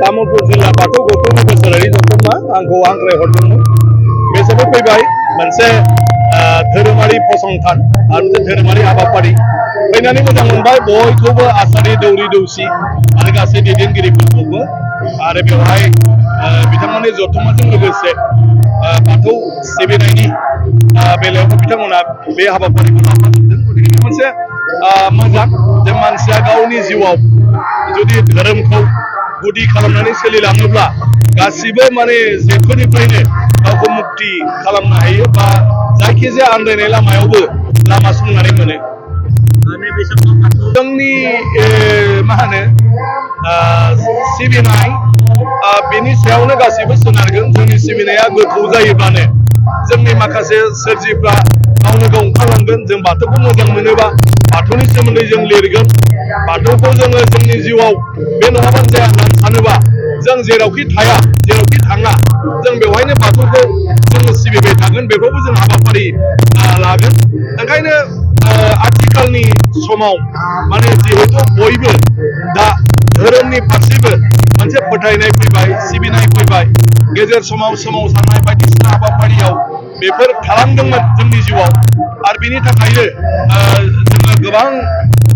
तामुलपुर जिल्ला बाथौ गौथुमनि बोसोरारि जथुम्मा आंखौ हांख्रायहरदोंमोन। बे समाव फैबाय मोनसे धोरोमारि फसंथान आरो धोरोमारि हाबाफारि फैनानै मोजां मोनबाय बयखौबो आसारि दौरि दौसि आरो गासै दैदेनगिरिफोरखौबो आरो बेवहाय बिथांमोननि जथुम्माजों लोगोसे बाथौ सिबिनायनि बेलायावबो बिथांमोना बे हाबाफारिखौ लाफाजोबदों। गतिके मोनसे मोजां जे मानसिया गावनि जिउआव जुदि धोरोमखौ गुदि खालामनानै सोलिलाङोब्ला गासिबो माने जेफोरनिफ्रायनो गावखौ मुक्ति खालामनो हायो बा जायखिजाया आन्दायनाय लामायावबो लामा संनानै मोनो। जोंनि मा होनो सिबिनाय बेनि सायावनो गासैबो सोनारगोन। जोंनि सिबिनाया गोथौ जायोब्लानो जोंनि माखासे सोरजिफ्रा गावनो गाव ओंखारलांगोन। जों बाथौखौ मोजां मोनोबा बाथौनि सोमोन्दै जों लिरगोन। बाथौखौ जोङो जोंनि जिउआव बे नङाबानो जाया होननानै सानोबा जों जेरावखि थाया जेरावखि थाङा जों बेवहायनो बाथौखौ जोङो सिबिबाय थागोन। बेखौबो जों हाबाफारि लागोन। ओंखायनो आथिखालनि समाव माने जिहेतु बयबो दा धोरोमनि फारसेबो मोनसे फोथायनाय फैबाय, सिबिनाय फैबाय। गेजेर समाव सोमावसारनाय बायदिसिना हाबाफारियाव बेफोर थालांदोंमोन जोंनि जिउआव आरो बिनि थाखायनो जोङो गोबां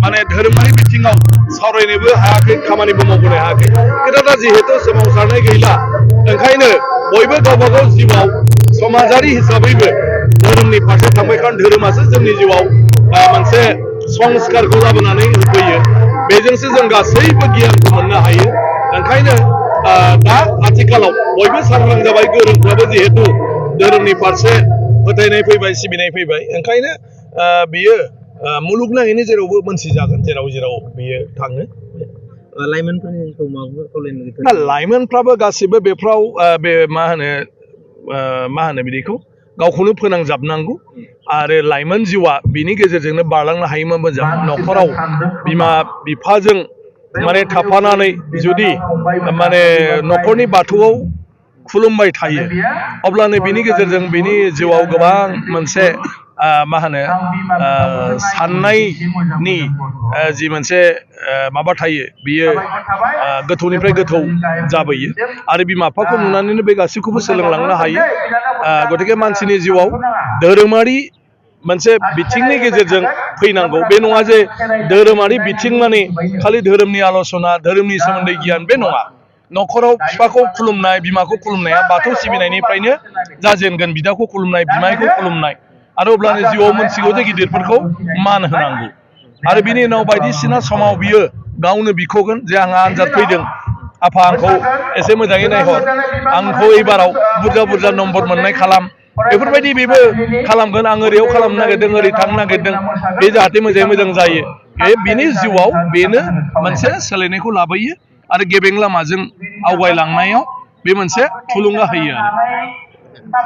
माने धोरोमारि बिथिङाव सावरायनोबो हायाखै, खामानिबो मावबोनो हायाखै। खिन्थु दा जिहेतु सोमावसारनाय गैला ओंखायनो बयबो गावबा गाव जिउआव समाजारि हिसाबैबो धोरोमनि फारसे थांबाय। खारन धोरोमासो जोंनि जिउआव मोनसे संस्कारखौ लाबोनानै होफैयो। बेजोंसो जों गासैबो गियानखौ मोननो हायो। ओंखायनो दा आथिखालाव बयबो सांग्रां जाबाय। गोरोंफ्राबो जिहेतु धोरोमनि फारसे फोथायनाय फैबाय, सिबिनाय फैबाय। ओंखायनो बियो मुलुगनाङैनो जेरावबो मोनथिजागोन, जेराव जेराव बियो थाङो। लाइमोनफ्राबो गासिबो बेफ्राव बे मा होनो बिदिखौ गावखौनो फोनांजाबनांगौ आरो लाइमोन जिउआ बिनि गेजेरजोंनो बारलांनो हायोमोन। मोजां न'खराव बिमा बिफाजों माने थाफानानै जुदि माने न'खरनि बाथौआव खुलुमबाय थायो अब्लानो बिनि गेजेरजों बिनि जिउआव गोबां मोनसे मा होनो साननायनि जि मोनसे माबा थायो बियो गोथौनिफ्राय गोथौ जाबोयो आरो बिमा बिफाखौ नुनानैनो बे गासैखौबो सोलोंलांनो हायो। गतिके मानसिनि जिउआव धोरोमारि मोनसे बिथिंनि गेजेरजों फैनांगौ। बे नङा जे धोरोमारि बिथिं माने खालि धोरोमनि आल'सना, धोरोमनि सोमोन्दै गियान, बे नङा। न'खराव बिफाखौ खुलुमनाय, बिमाखौ खुलुमनाया बाथौ सिबिनायनिफ्रायनो जाजेनगोन। बिदाखौ खुलुमनाय, बिमायखौ खुलुमनाय आरो अब्लानो जिउआव मोनथिगौ जे गिदिरफोरखौ मान होनांगौ। आरो बिनि उनाव बायदिसिना समाव बियो गावनो बिख'गोन जे आंहा आनजाद फैदों, आफा आंखौ एसे मोजाङै नायहर, आंखौ एबाराव बुरजा बुरजा नम्बर मोननाय खालाम। बेफोरबायदि बेबो खालामगोन। आं ओरैयाव खालामनो नागिरदों, ओरै थांनो नागिरदों, बे जाहाथे मोजाङै मोजां जायो। बिनि जिउआव बेनो मोनसे सोलायनायखौ लाबोयो आरो गेबें लामाजों आवगायलांनायाव बे मोनसे थुलुंगा होयो आरो।